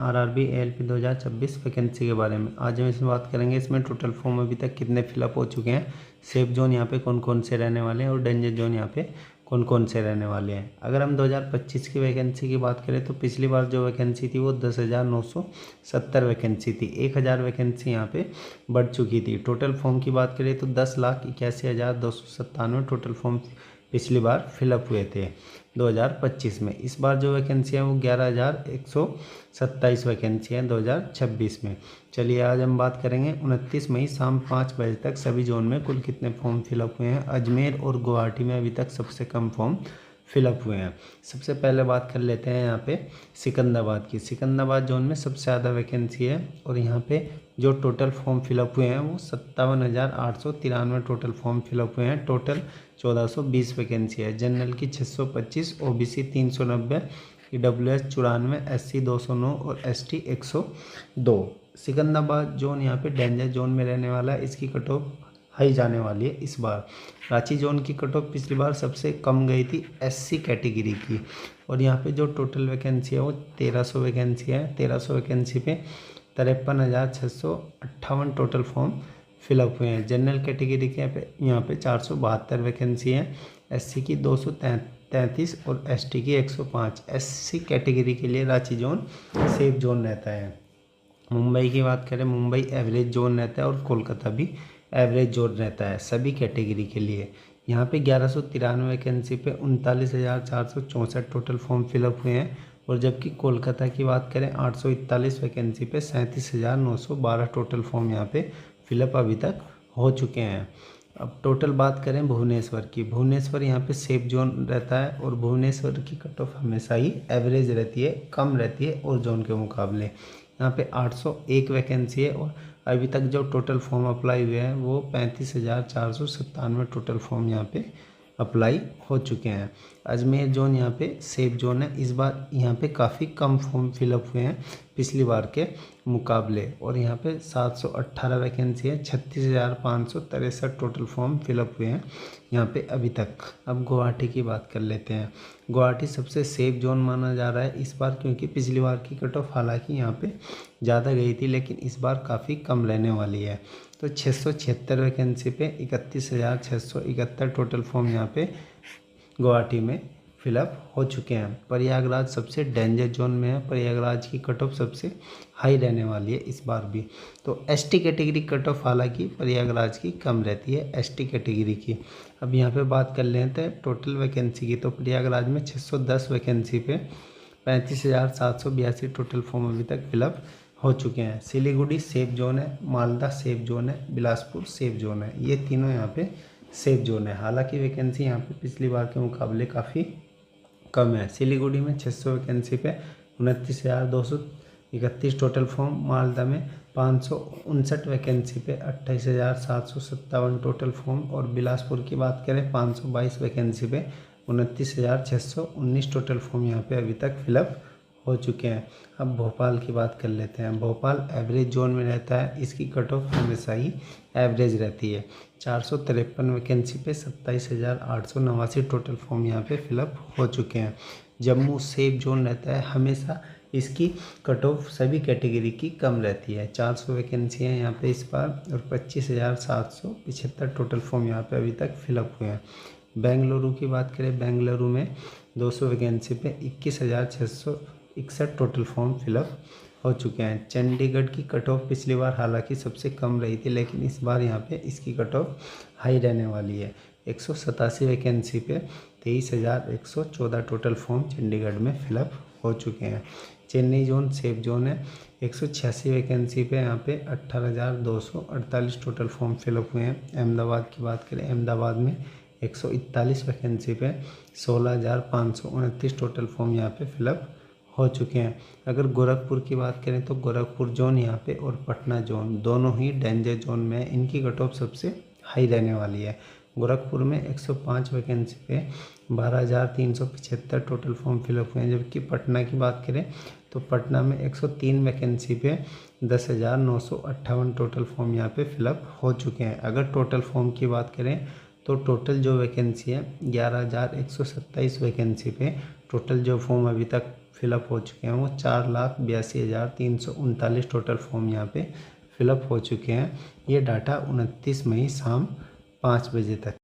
RRB ALP 2026 vacancy के बारे में आज हम इसमें बात करेंगे। इसमें टोटल फॉर्म अभी तक कितने फिलअप हो चुके हैं, सेफ जोन यहाँ पे कौन कौन से रहने वाले हैं और डेंजर जोन यहाँ पे कौन कौन से रहने वाले हैं। अगर हम 2025 की वैकेंसी की बात करें तो पिछली बार जो वैकेंसी थी वो 10,970 वैकेंसी थी। 1,000 वैकेंसी यहाँ पे बढ़ चुकी थी। टोटल फॉर्म की बात करें तो 10,81,297 टोटल फॉर्म पिछली बार फिलअप हुए थे 2025 में। इस बार जो वैकेंसी है वो 11,127 वैकेंसी है 2026 में। चलिए आज हम बात करेंगे 29 मई शाम 5 बजे तक सभी जोन में कुल कितने फॉर्म फिलअप हुए हैं। अजमेर और गुवाहाटी में अभी तक सबसे कम फॉर्म फिलअप हुए हैं। सबसे पहले बात कर लेते हैं यहाँ पे सिकंदराबाद की। सिकंदराबाद जोन में सबसे ज़्यादा वैकेंसी है और यहाँ पे जो टोटल फॉर्म फिलअप हुए हैं वो 57,893 टोटल फॉर्म फिलअप हुए हैं। टोटल 1420 वैकेंसी है। जनरल की 625, ओबीसी 390, ईडब्ल्यूएस 94, एससी 209 और एसटी 102। सिकंदराबाद जोन यहाँ पे डेंजर जोन में रहने वाला है। इसकी कट ऑफ हाई जाने वाली है इस बार। रांची जोन की कट ऑफ पिछली बार सबसे कम गई थी एससी कैटेगरी की और यहाँ पे जो टोटल वैकेंसी है वो 1300 वैकेंसी है। 1300 वैकेंसी पे 53,658 टोटल फॉर्म फिलअप हुए हैं। जनरल कैटेगरी के यहाँ पे 472 वैकेंसी है, एससी की 233 और एसटी की 105। एससी कैटेगरी के लिए रांची जोन सेफ जोन रहता है। मुंबई की बात करें, मुंबई एवरेज जोन रहता है और कोलकाता भी एवरेज जोन रहता है सभी कैटेगरी के लिए। यहाँ पे 1193 वैकेंसी पे 39,464 टोटल फॉर्म फिलअप हुए हैं और जबकि कोलकाता की बात करें 841 वैकेंसी पे 37,912 टोटल फॉर्म यहाँ पे फिलअप अभी तक हो चुके हैं। अब टोटल बात करें भुवनेश्वर की। भुवनेश्वर यहाँ पे सेफ जोन रहता है और भुवनेश्वर की कट ऑफ हमेशा ही एवरेज रहती है, कम रहती है और जोन के मुकाबले। यहाँ पे 801 वैकेंसी है और अभी तक जो टोटल फॉर्म अप्लाई हुए हैं वो 35,497 टोटल फॉर्म यहाँ पे अप्लाई हो चुके हैं। अजमेर जोन यहाँ पे सेफ जोन है। इस बार यहाँ पे काफ़ी कम फॉर्म फिलअप हुए हैं पिछली बार के मुकाबले और यहाँ पे 718 वैकेंसी है। 36,563 टोटल फॉर्म फिलअप हुए हैं यहाँ पे अभी तक। अब गुवाहाटी की बात कर लेते हैं। गुवाहाटी सबसे सेफ जोन माना जा रहा है इस बार, क्योंकि पिछली बार की कट ऑफ हालांकि यहाँ पे ज़्यादा गई थी लेकिन इस बार काफ़ी कम रहने वाली है। तो 676 वैकेंसी पे 31,671 टोटल फॉर्म यहाँ पे गुवाहाटी में फिलअप हो चुके हैं। प्रयागराज सबसे डेंजर जोन में है। प्रयागराज की कट ऑफ सबसे हाई रहने वाली है इस बार भी। तो एसटी कैटेगरी कट ऑफ हालांकि प्रयागराज की कम रहती है एसटी कैटेगरी की। अब यहाँ पे बात कर लेते हैं टोटल वैकेंसी की। तो प्रयागराज में 610 वैकेंसी पे 35,782 टोटल फॉर्म अभी तक फिलअप हो चुके हैं। सिलीगुड़ी सेफ जोन है, मालदा सेफ जोन है, बिलासपुर सेफ जोन है। ये तीनों यहाँ पे सेफ जोन है। हालांकि वैकेंसी यहाँ पे पिछली बार के मुकाबले काफ़ी कम है। सिलीगुड़ी में 600 वैकेंसी पे 29,231 टोटल फॉर्म। मालदा में 559 वैकेंसी पे 28,757 टोटल फॉर्म और बिलासपुर की बात करें 522 वैकेंसी पे 29,619 टोटल फॉर्म यहाँ पे अभी तक फिलअप हो चुके हैं। अब भोपाल की बात कर लेते हैं। भोपाल एवरेज जोन में रहता है। इसकी कट ऑफ हमेशा ही एवरेज रहती है। 453 वैकेंसी पे 27,889 टोटल फॉर्म यहाँ पे फिलअप हो चुके हैं। जम्मू सेफ जोन रहता है। हमेशा इसकी कट ऑफ सभी कैटेगरी की कम रहती है। 400 वैकेंसी है यहाँ पे इस बार और 25,775 टोटल फॉर्म यहाँ पे अभी तक फिलअप हुए हैं। बेंगलुरु की बात करें, बेंगलुरु में 200 वैकेंसी पे 21,661 टोटल फॉर्म फिलअप हो चुके हैं। चंडीगढ़ की कट ऑफ पिछली बार हालांकि सबसे कम रही थी लेकिन इस बार यहाँ पे इसकी कट ऑफ हाई रहने वाली है। 187 वैकेंसी पे 23,114 टोटल फॉर्म चंडीगढ़ में फिलअप हो चुके हैं। चेन्नई जोन सेफ जोन है। 186 वैकेंसी पे यहाँ पे 18,248 टोटल फॉर्म फिलअप हुए हैं। अहमदाबाद की बात करें, अहमदाबाद में 141 वैकेंसी पे 16,529 टोटल फॉर्म यहाँ पे फिलअप हो चुके हैं। अगर गोरखपुर की बात करें तो गोरखपुर जोन यहाँ पे और पटना जोन दोनों ही डेंजर जोन में इनकी कट ऑफ सबसे हाई रहने वाली है। गोरखपुर में 105 वैकेंसी पे 12,375 टोटल फॉर्म फिलअप हुए हैं। जबकि पटना की बात करें तो पटना में 103 वैकेंसी पे 10,958 टोटल फॉर्म यहाँ पे फिलअप हो चुके हैं। अगर टोटल फॉर्म की बात करें तो टोटल जो वैकेंसी है 11,127 वैकेंसी पे टोटल जो फॉर्म अभी तक फिलअप हो चुके हैं वो 4,82,339 टोटल फॉर्म यहाँ पे फिलअप हो चुके हैं। ये डाटा 29 मई शाम 5 बजे तक